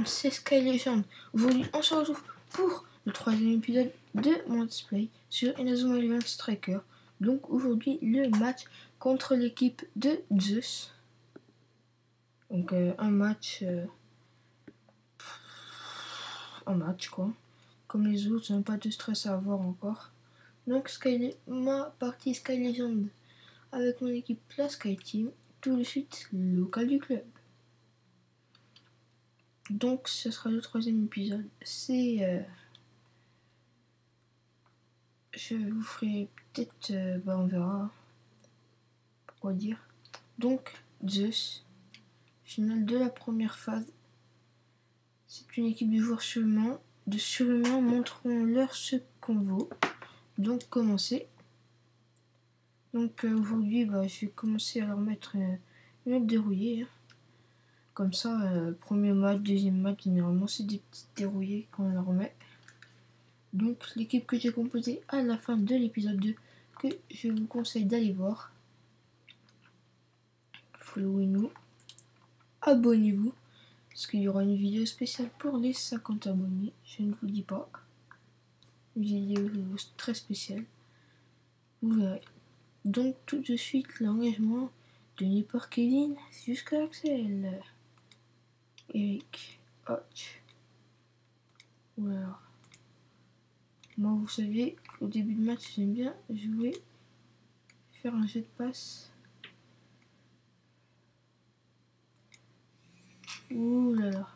C'est Sky Legend. Aujourd'hui, on se retrouve pour le troisième épisode de mon display sur Inazuma Eleven Striker. Donc aujourd'hui, le match contre l'équipe de Zeus. Donc un match quoi. Comme les autres, pas de stress à avoir encore. Donc ma partie Sky Legend avec mon équipe la Sky Team. Tout de suite, local du club. Donc ce sera le troisième épisode. Je vous ferai peut-être, on verra. Pourquoi dire. Donc Zeus, finale de la première phase. C'est une équipe de joueurs surhumains montreront leur ce qu'on vaut. Donc commencer. Donc aujourd'hui, je vais commencer à leur mettre une autre dérouillée. Comme ça, premier match, deuxième match, généralement c'est des petites dérouillées qu'on leur met. Donc l'équipe que j'ai composée à la fin de l'épisode 2, que je vous conseille d'aller voir. Followez-nous, abonnez-vous, parce qu'il y aura une vidéo spéciale pour les 50 abonnés, je ne vous dis pas. Une vidéo très spéciale, vous verrez. Donc tout de suite l'engagement de par Kevin jusqu'à Axel. Eric, Hotch. Voilà. Moi, vous savez, au début de match, j'aime bien jouer, faire un jet de passe. Ouh là là.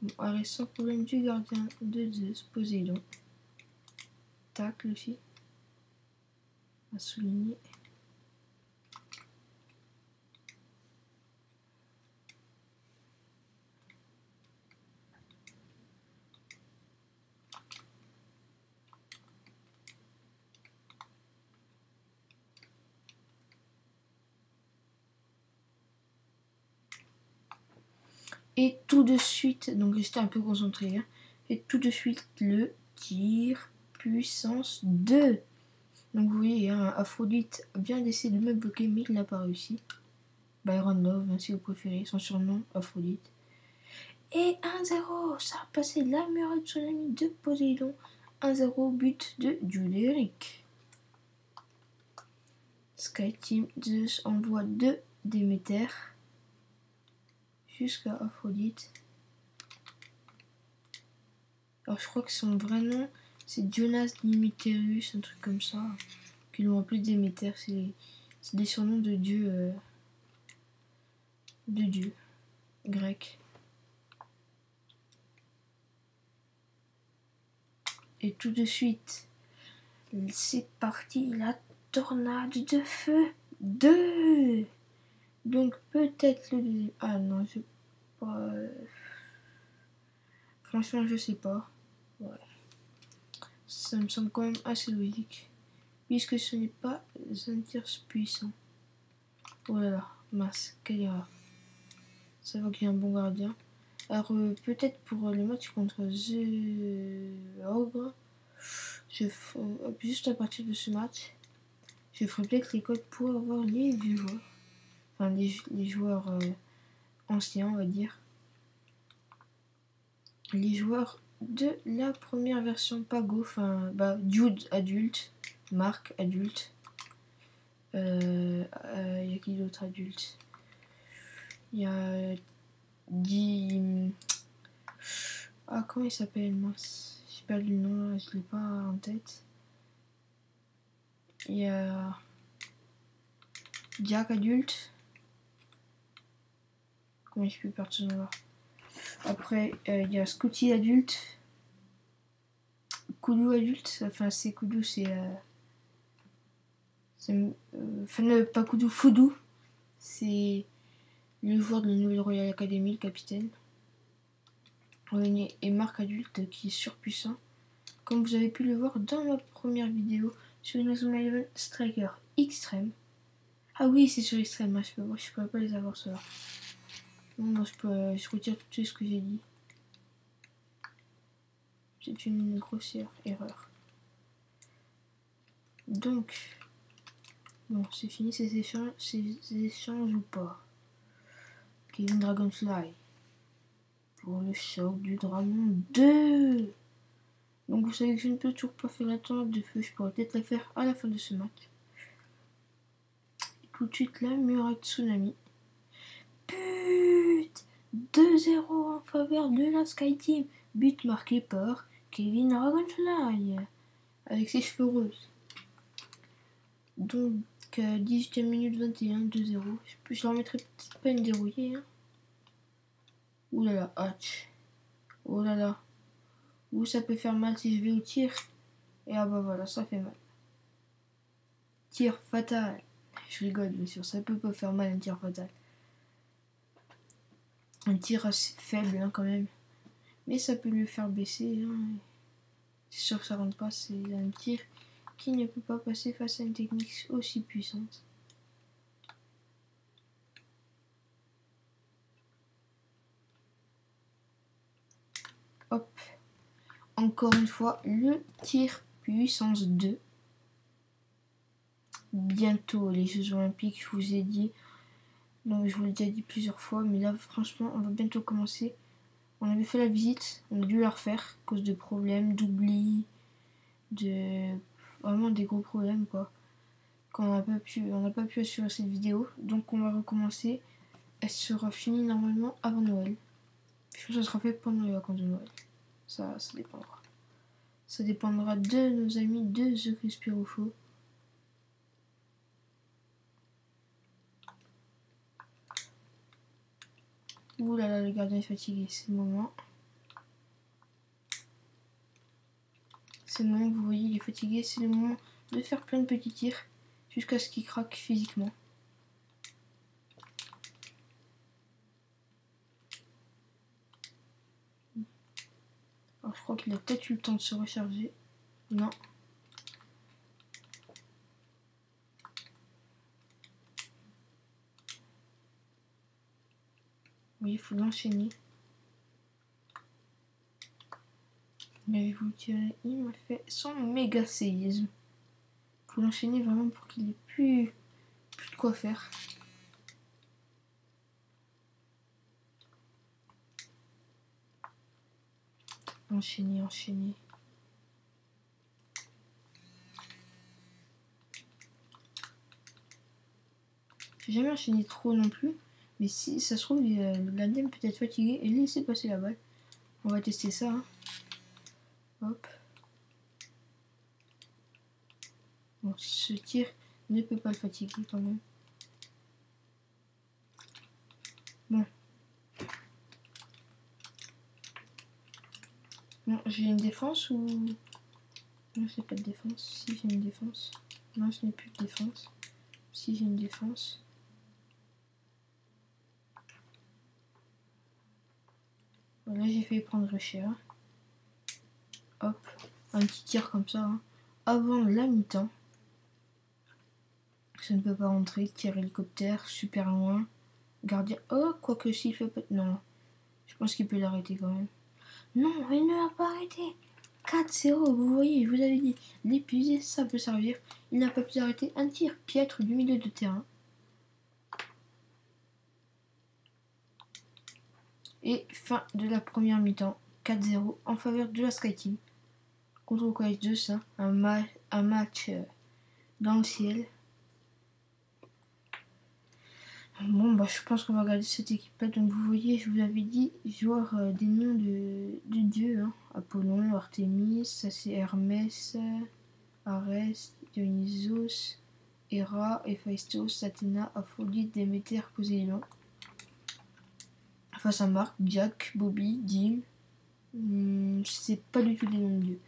Bon, arrêt sans problème du gardien de Zeus, Poséidon. Tacle aussi. À souligner. Et tout de suite, donc j'étais un peu concentré, et tout de suite le tir puissance 2. Donc vous voyez, Aphrodite a bien essayé de me bloquer, mais il n'a pas réussi. Byron Love, si vous préférez, son surnom, Aphrodite. Et 1-0, ça a passé la muraille de tsunami de Poséidon. 1-0, but de Jules Eric. Sky Team Zeus envoie 2 Déméter jusqu'à Aphrodite. Alors je crois que son vrai nom c'est Jonas Dimitrius, un truc comme ça. Qu'ils l'ont appelé Déméter, c'est des surnoms de dieux grecs. Et tout de suite, c'est parti, la tornade de feu 2. Donc peut-être le deuxième. Ah non, je pas. Franchement, je sais pas. Ouais. Ça me semble quand même assez logique. Puisque ce n'est pas un tir puissant. Voilà, mince, quelle erreur. Ça va qu'il y a un bon gardien. Alors peut-être pour le match contre The Ogre, juste à partir de ce match, je ferai peut-être les codes pour avoir les vieux joueurs. Enfin les joueurs anciens, on va dire. Les joueurs de la première version Pago, enfin Jude adulte, Marc adulte. Il y a qui d'autre adulte? Il y a Ah, comment il s'appelle, mince. J'ai pas le nom là, je l'ai pas en tête. Il y a Jack adulte. Comment je peux perdre ce nom là? Après, il y a Scotty adulte. Kudu adulte. Enfin, c'est Kudu, c'est. Enfin, pas Kudu, Fudu. C'est le joueur de la Nouvelle Royal Academy, le capitaine. Et Marc adulte qui est surpuissant. Comme vous avez pu le voir dans ma première vidéo sur Inazuma Eleven Striker Extreme. Ah oui, c'est sur Extreme, je peux pas les avoir ceux-là. Non, je retire tout ce que j'ai dit. C'est une grossière erreur. Donc, bon, c'est fini ces échanges ou pas? Kevin Dragonfly. Pour le show du Dragon 2. Donc vous savez que je ne peux toujours pas faire la tornade de feu. Je pourrais peut-être la faire à la fin de ce match. Et tout de suite la muraille tsunami. But 2-0 en faveur de la Sky Team. But marqué par Kevin Dragonfly. Avec ses cheveux roses. Donc 18e minute 21, 2-0. Je leur mettrai peut-être pas une dérouillée. Hein. Ouh là là, hatch. Oh là là. Ou ça peut faire mal si je vais au tir. Et ah bah voilà, ça fait mal. Tir fatal. Je rigole bien sûr, ça peut pas faire mal un tir fatal. Un tir assez faible hein, quand même. Mais ça peut le faire baisser. Hein. C'est sûr que ça rentre pas, c'est un tir qui ne peut pas passer face à une technique aussi puissante. Hop. Encore une fois, le tir puissance 2. Bientôt les Jeux Olympiques, je vous ai dit. Donc je vous l'ai déjà dit plusieurs fois, mais là franchement on va bientôt commencer. On avait fait la visite, on a dû la refaire à cause de problèmes, d'oubli, de vraiment des gros problèmes quoi. Qu'on on n'a pas pu assurer cette vidéo, donc on va recommencer. Elle sera finie normalement avant Noël. Je pense que ça sera fait pendant les vacances de Noël. Ça dépendra. Ça dépendra de nos amis de The Crispirofo. Ouh là là, le gardien est fatigué, c'est le moment. C'est le moment, vous voyez, il est fatigué. C'est le moment de faire plein de petits tirs jusqu'à ce qu'il craque physiquement. Alors je crois qu'il a peut-être eu le temps de se recharger. Non. Oui, il faut l'enchaîner. Mais vous direz, il m'a fait son méga séisme. Il faut l'enchaîner vraiment pour qu'il ait plus de quoi faire. Enchaîner, enchaîner. J'ai jamais enchaîné trop non plus. Mais si ça se trouve, l'ADEME peut être fatigué et laisser passer la balle. On va tester ça. Hein. Hop. Bon, ce tir ne peut pas le fatiguer quand même. Bon. Bon, j'ai une défense ou... Non, c'est pas de défense. Si, j'ai une défense. Non, ce n'est plus de défense. Si, j'ai une défense. Voilà, j'ai failli prendre cher. Hop. Un petit tir comme ça. Hein. Avant la mi-temps. Ça ne peut pas rentrer. Tir hélicoptère, super loin. Gardien. Oh, quoique s'il fait pas... Non. Je pense qu'il peut l'arrêter quand même. Non, il ne l'a pas arrêté. 4-0, vous voyez, je vous avais dit. L'épuisé, ça peut servir. Il n'a pas pu arrêter un tir piètre du milieu de terrain. Et fin de la première mi-temps. 4-0 en faveur de la Sky Team. Contre le Collège 2, ça. Un match dans le ciel. Bon, bah, je pense qu'on va regarder cette équipe-là. Donc, vous voyez, je vous avais dit, joueurs des noms de dieux. Hein. Apollon, Artémis, ça c'est Hermès, Arès, Dionysos, Héra, Héphaïstos, Athéna, Aphrodite, Déméter, Poséidon. Face à Marc, Jack, Bobby, Dim. Je sais pas du tout les noms de dieux.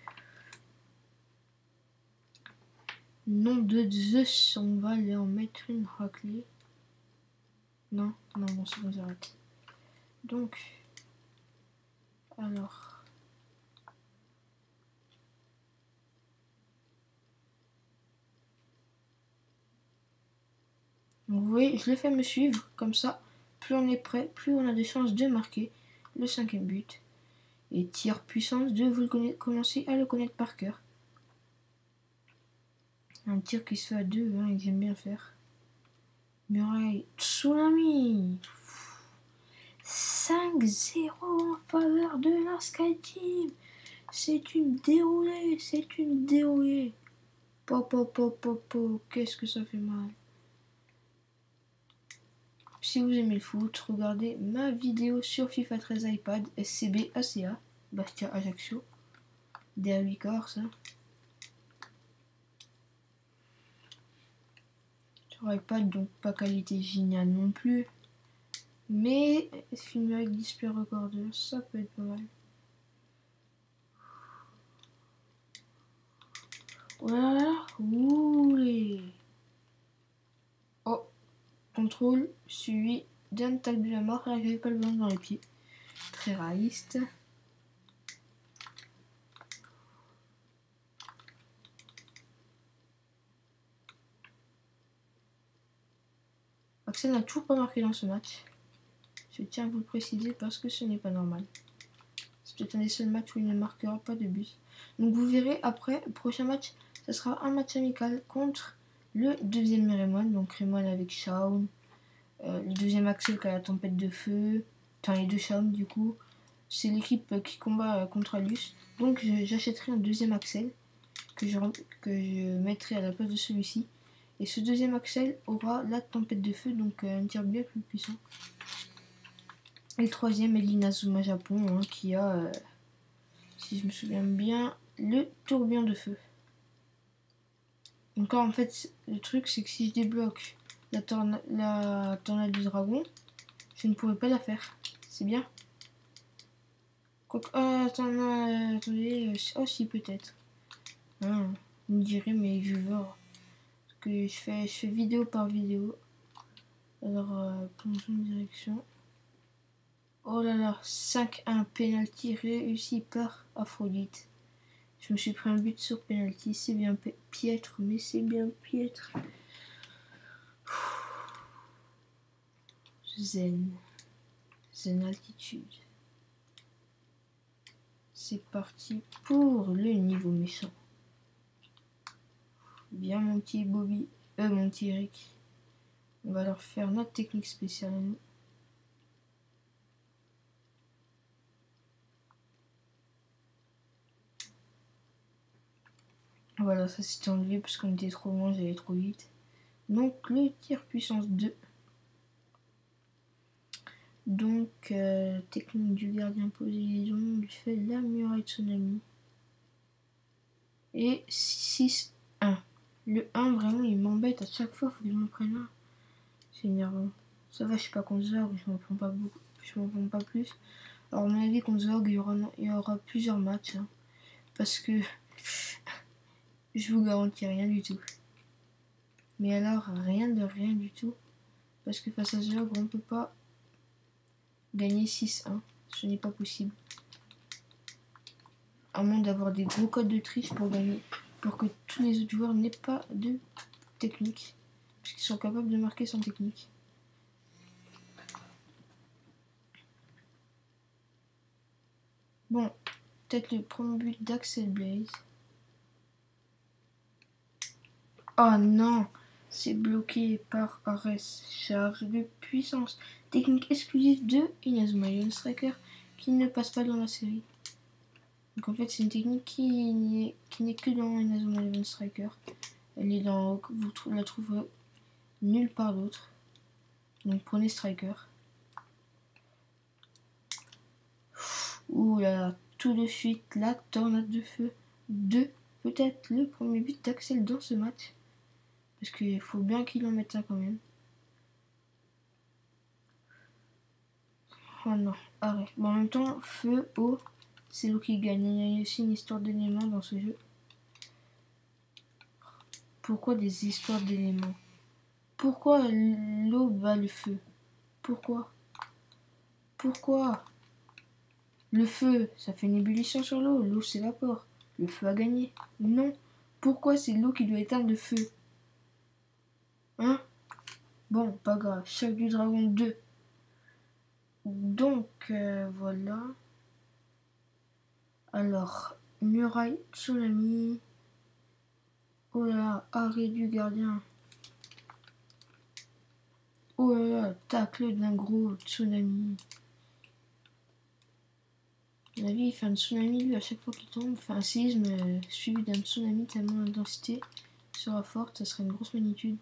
Nom de Zeus, on va aller en mettre une raclée. Non, bon, c'est bon, j'arrête. Donc, alors. Vous voyez, je le fais me suivre, comme ça, plus on est prêt, plus on a des chances de marquer le 5e but. Et tir puissance 2, vous commencez à le connaître par cœur. Un tir qui se fait à 2, hein, et que j'aime bien faire. Muraille tsunami. 5-0 en faveur de la Sky Team. C'est une déroulée, c'est une déroulée. Qu'est-ce que ça fait mal. Si vous aimez le foot, regardez ma vidéo sur FIFA 13 iPad, SCB ACA, Bastia Ajaccio, Derby Corse. Sur iPad, donc pas qualité géniale non plus. Mais filmer avec display recorder, ça peut être pas mal. Voilà, oulé. Oh, contrôle suivi d'un tac de la mort. Là, j'avais pas le ballon dans les pieds. Très réaliste. Axel n'a toujours pas marqué dans ce match. Je tiens à vous le préciser parce que ce n'est pas normal. C'est peut-être un des seuls matchs où il ne marquera pas de but. Donc vous verrez après, le prochain match, ça sera un match amical contre le deuxième Raymond. Donc Raymond avec Shaun. Le deuxième Axel qui a la tempête de feu. Enfin les deux Shaun du coup. C'est l'équipe qui combat contre Alus. Donc j'achèterai un deuxième Axel que je mettrai à la place de celui-ci. Et ce deuxième Axel aura la tempête de feu, donc un tir bien plus puissant. Et le troisième est l'Inazuma Japon, hein, qui a, si je me souviens bien, le tourbillon de feu. Donc là, en fait, le truc, c'est que si je débloque la tornade du dragon, je ne pourrai pas la faire. C'est bien. Quoique, attendez, oh si, peut-être. Vous me direz, mais je vois que je fais vidéo par vidéo. Alors, plongeons en direction. Oh là là, 5-1, penalty réussi par Aphrodite. Je me suis pris un but sur penalty, c'est bien piètre, mais c'est bien piètre. Zen altitude. C'est parti pour le niveau méchant. Bien mon petit Bobby, mon petit Eric. On va leur faire notre technique spéciale à nous. Voilà, ça s'est enlevé parce qu'on était trop loin, j'allais trop vite. Donc le tir puissance 2. Donc technique du gardien Poséidon, lui fait la muraille tsunami. Et 6-1. Le 1 vraiment il m'embête à chaque fois, faut que je m'en prenne un. C'est énervant. Ça va, je suis pas contre Zorg, je m'en prends pas beaucoup. Je m'en prends pas plus. Alors à mon avis contre Zorg il y aura plusieurs matchs. Hein, parce que je vous garantis rien du tout. Mais alors rien de rien du tout. Parce que face à Zorg on peut pas gagner 6-1. Ce n'est pas possible. À moins d'avoir des gros codes de triche pour gagner. Pour que tous les autres joueurs n'aient pas de technique. Parce qu'ils sont capables de marquer sans technique. Bon, peut-être le premier but d'Axel Blaze. Oh non, c'est bloqué par Ares. Charge de puissance. Technique exclusive de Inazuma Eleven Striker qui ne passe pas dans la série. Donc en fait c'est une technique qui n'est que dans Inazuma Eleven Striker. Elle est dans, vous la trouverez nulle part d'autre. Donc prenez Striker. Ouh là là, tout de suite la tornade de feu de peut-être le premier but d'Axel dans ce match. Parce qu'il faut bien qu'il en mette un quand même. Oh non, arrête. Bon, en même temps, feu, eau, c'est l'eau qui gagne. Il y a aussi une histoire d'éléments dans ce jeu. Pourquoi des histoires d'éléments? Pourquoi l'eau bat le feu? Pourquoi? Le feu, ça fait une ébullition sur l'eau. L'eau s'évapore. Le feu a gagné. Non. Pourquoi c'est l'eau qui doit éteindre le feu? Hein? Bon, pas grave. Choc du dragon 2. Donc, voilà. Alors, muraille, tsunami. Oh là là, arrêt du gardien. Oh là là, tacle d'un gros tsunami. La vie, il fait un tsunami, lui, à chaque fois qu'il tombe. Enfin, un séisme suivi d'un tsunami tellement l'intensité sera forte, ça serait une grosse magnitude.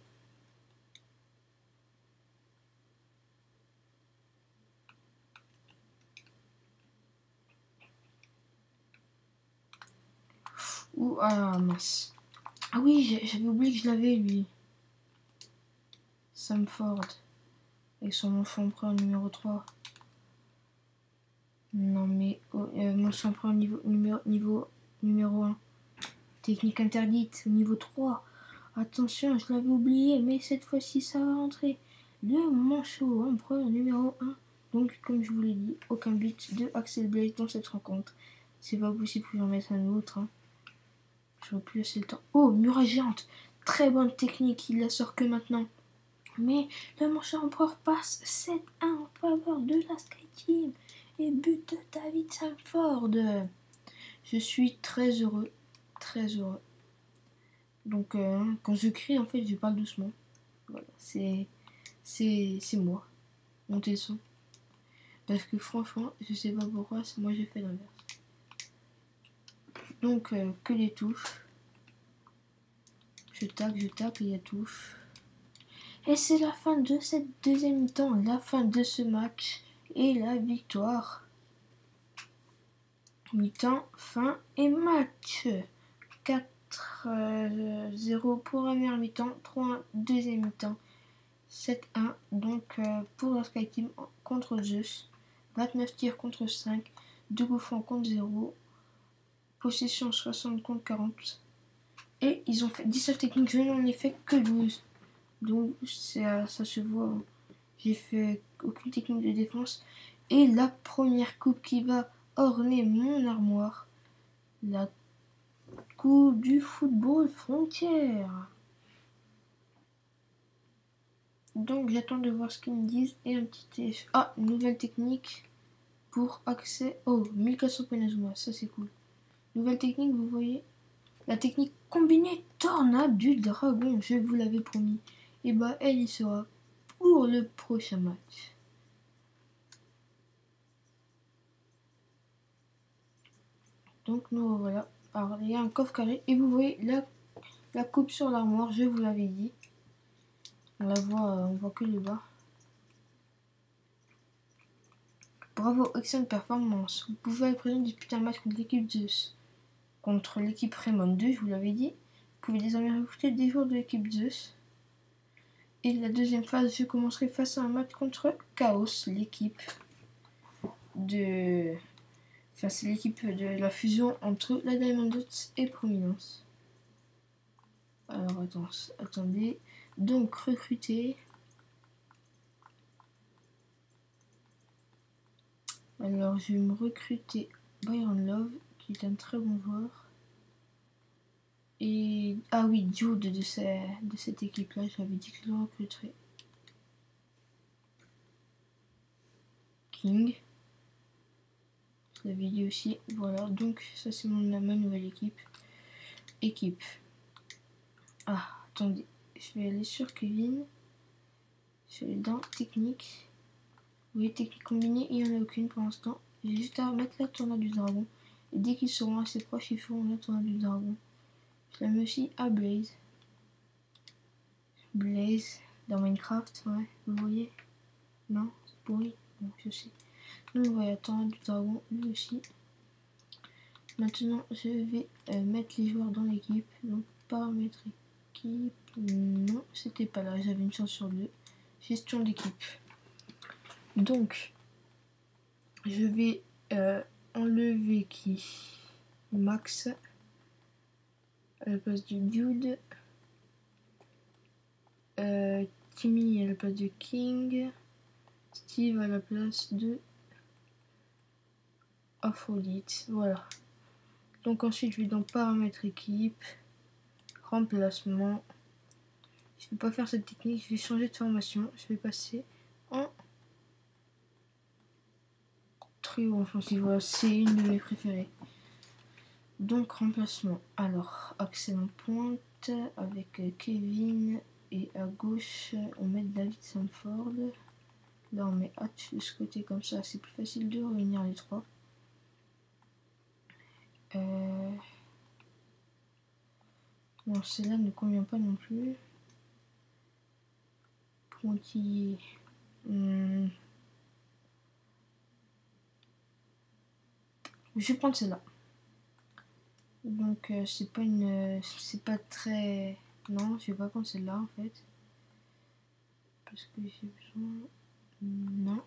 Ouh, ah mince. Ah oui, j'avais oublié que je l'avais, lui. Sam Ford. Avec son manchon empereur numéro 3. Non mais, manchon empereur numéro 1. Technique interdite, niveau 3. Attention, je l'avais oublié, mais cette fois-ci, ça va rentrer. Le manchot empereur numéro 1. Donc, comme je vous l'ai dit, aucun but de Axel Blaze dans cette rencontre. C'est pas possible que j'en mette un autre. Hein. Je vois plus assez le temps. Oh, muraille géante. Très bonne technique, il la sort que maintenant. Mais le manchot empereur passe 7-1 en faveur de la Sky Team. Et but de David Sanford. Je suis très heureux. Très heureux. Donc, quand je crie, en fait, je parle doucement. Voilà, c'est moi. Montez le son. Parce que franchement, je sais pas pourquoi, moi j'ai fait l'inverse. Donc, que les touches. Je tape, et il y a touche. Et c'est la fin de cette deuxième mi-temps, la fin de ce match et la victoire. Mi-temps, fin et match. 4-0 pour la première mi-temps, 3-1 deuxième mi-temps, 7-1 donc pour la Sky Team contre Zeus, 29 tirs contre 5, 2 coups francs contre 0, possession 60 contre 40. Et ils ont fait 19 techniques, je n'en ai fait que 12. Donc ça se voit, j'ai fait aucune technique de défense. Et la première coupe qui va orner mon armoire, la coupe du football frontière. Donc j'attends de voir ce qu'ils me disent et un petit TF. Ah, nouvelle technique pour accès. Oh, Mikasa Penazuma, ça c'est cool. Nouvelle technique, vous voyez. La technique combinée tornade du dragon, je vous l'avais promis. Et bah elle y sera pour le prochain match. Donc nous voilà. Alors il y a un coffre carré et vous voyez la coupe sur l'armoire, je vous l'avais dit. On voit que le bas. Bravo, excellente performance. Vous pouvez à présent disputer un match contre l'équipe Zeus. Contre l'équipe Raymond 2, je vous l'avais dit. Vous pouvez désormais recruter des joueurs de l'équipe Zeus. Et la deuxième phase, je commencerai face à un match contre Chaos, l'équipe de... Enfin, c'est l'équipe de la fusion entre la Diamond Dots et Prominence. Alors, attendez. Donc, recruter. Alors, je vais me recruter Byron Love, qui est un très bon joueur. Et... Ah oui, Jude de cette équipe-là, j'avais dit que je le recruterais. King. Je l'avais dit aussi. Voilà, donc ça c'est ma nouvelle équipe. Ah, attendez. Je vais aller sur Kevin. Je vais dans technique. Vous voyez, technique combinée, il n'y en a aucune pour l'instant. J'ai juste à mettre la tornade du dragon. Et dès qu'ils seront assez proches, ils feront la tornade du dragon. Je la mets aussi à Blaze. Blaze dans Minecraft, ouais, vous voyez. Non, c'est pourri. Bon, je sais. Donc voilà, tornade du dragon, lui aussi. Maintenant, je vais mettre les joueurs dans l'équipe. Donc, paramètres équipe. Non, c'était pas là. J'avais une chance sur 2. Gestion d'équipe. Donc, je vais enlever qui Max à la place de Dude. Timmy à la place de King. Steve à la place de Aphrodite. Voilà. Donc ensuite, je vais dans paramètres équipe. Remplacement. Je ne vais pas faire cette technique. Je vais changer de formation. Je vais passer en trio offensif. Voilà, c'est une de mes préférées. Donc remplacement. Alors, Axel en pointe avec Kevin. Et à gauche, on met David Sanford. Là, on met Hatch de ce côté comme ça. C'est plus facile de réunir les trois. Bon, celle-là ne convient pas non plus. Pointillé. Je vais prendre celle-là. Donc c'est pas une... c'est pas très... Non, je vais pas prendre celle-là en fait. Parce que j'ai besoin... Non.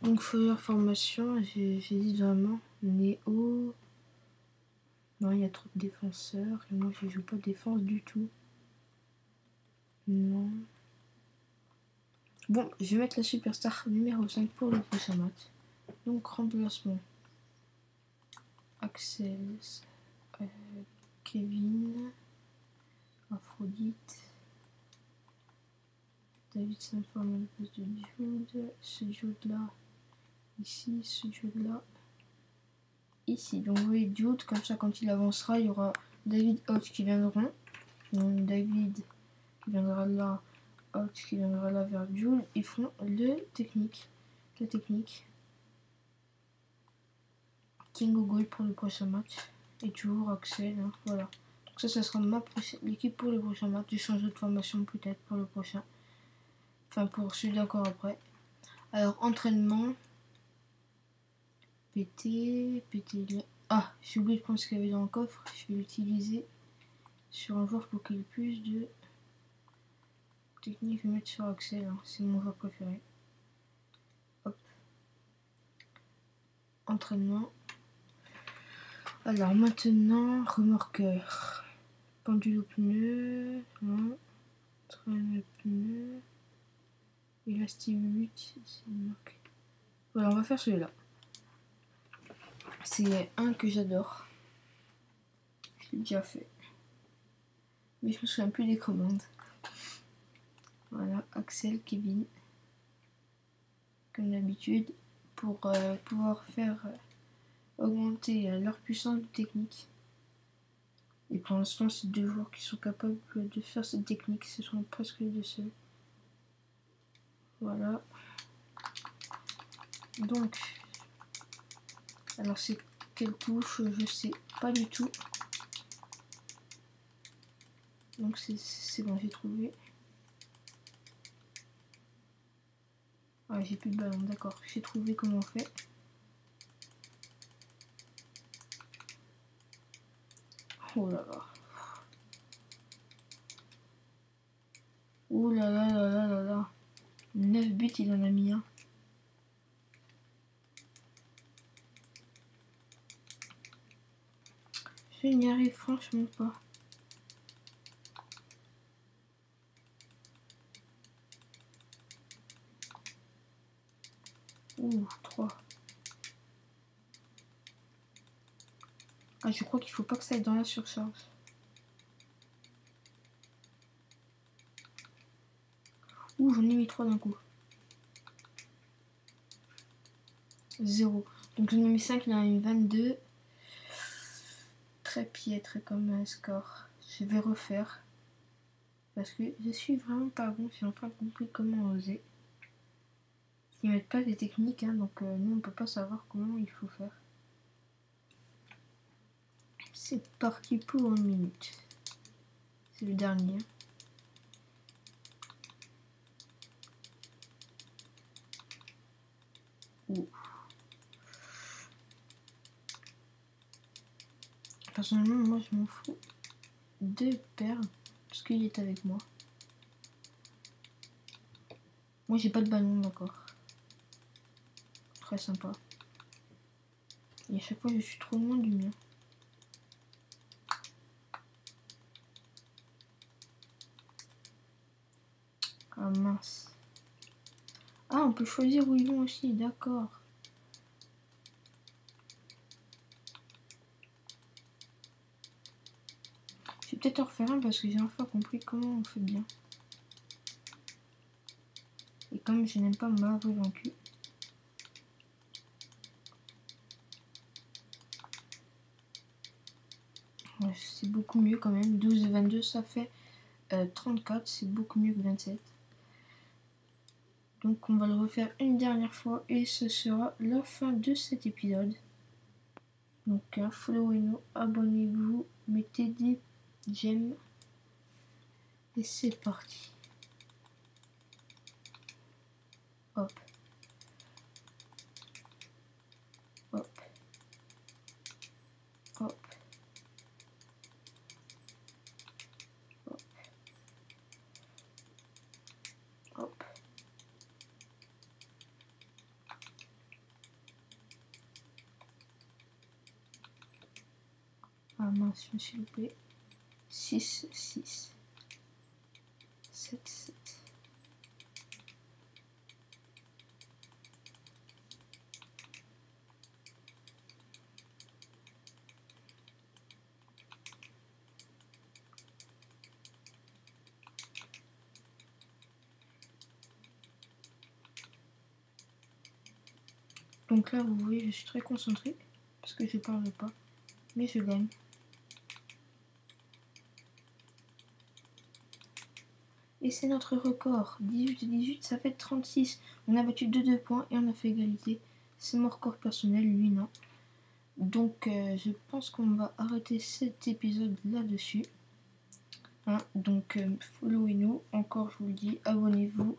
Donc foyer formation, j'hésite vraiment. Néo... Non, il y a trop de défenseurs. Et moi je joue pas de défense du tout. Non. Bon, je vais mettre la superstar numéro 5 pour le prochain match. Donc remplacement. Axel, Kevin, Aphrodite, David s'informe à la place de Jude, ce Jude là, ici, ce Jude là, ici. Donc vous voyez Jude, comme ça quand il avancera, il y aura David Hodge qui viendront. Donc David qui viendra là, Hodge qui viendra là vers Jude. Ils font la technique. King Goal pour le prochain match. Et toujours Axel, hein, voilà. Donc ça sera l'équipe pour le prochain match. Je change de formation peut-être pour le prochain. Enfin pour celui d'accord après. Alors entraînement. PT. Ah, j'ai oublié de prendre ce qu'il y avait dans le coffre. Je vais l'utiliser sur un joueur pour qu'il ait plus de technique. Je vais mettre sur Axel, hein. C'est mon joueur préféré. Hop. Entraînement. Alors maintenant, remorqueur. Pendule au pneu. Non. Traîne le pneu. Élastique 8. Voilà, on va faire celui-là. C'est un que j'adore. Je l'ai déjà fait. Mais je me souviens plus des commandes. Voilà, Axel, Kevin. Comme d'habitude. Pour pouvoir faire augmenter leur puissance de technique. Et pour l'instant, c'est 2 joueurs qui sont capables de faire cette technique. Ce sont presque les 2 seuls. Voilà. Donc, alors c'est quelle touche? Je sais pas du tout. Donc c'est bon, j'ai trouvé. Ah, j'ai plus de ballon, d'accord. J'ai trouvé comment on fait. Oh là là. Oh là là là là là là. 9 buts, il en a mis un. Je n'y arrive franchement pas. Ouh, 3. Ah, je crois qu'il faut pas que ça aille dans la surcharge. Ouh, j'en ai mis 3 d'un coup. 0. Donc j'en ai mis 5, il en a mis 22. Très piètre comme score. Je vais refaire. Parce que je suis vraiment pas bon. J'ai enfin compris comment oser. Ils mettent pas des techniques, hein, donc nous on peut pas savoir comment il faut faire. C'est parti pour 1 minute. C'est le dernier. Ouh. Personnellement, moi je m'en fous de perdre parce qu'il est avec moi. Moi j'ai pas de ballon, d'accord. Très sympa. Et à chaque fois je suis trop loin du mien. Ah mince. Ah, on peut choisir où ils vont aussi, d'accord. Je vais peut-être en refaire un parce que j'ai enfin compris comment on fait bien. Et comme je n'aime pas m'avoir vaincu. Ouais, c'est beaucoup mieux quand même. 12 et 22, ça fait 34. C'est beaucoup mieux que 27. Donc on va le refaire une dernière fois et ce sera la fin de cet épisode. Donc followez-nous, abonnez-vous, mettez des j'aime. Et c'est parti. Hop. Hop. Hop. Hop. Hop. Ah mince, je me suis loupé. 6, 6. 7, 7. Donc là, vous voyez, je suis très concentré parce que je parle pas, mais je gagne. Et c'est notre record. 18 et 18, ça fait 36. On a battu de 2 points et on a fait égalité. C'est mon record personnel, lui non. Donc je pense qu'on va arrêter cet épisode là-dessus. Hein, donc followez-nous, encore je vous le dis, abonnez-vous,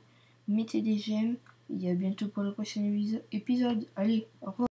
mettez des j'aime. Et à bientôt pour le prochain épisode. Allez, au revoir.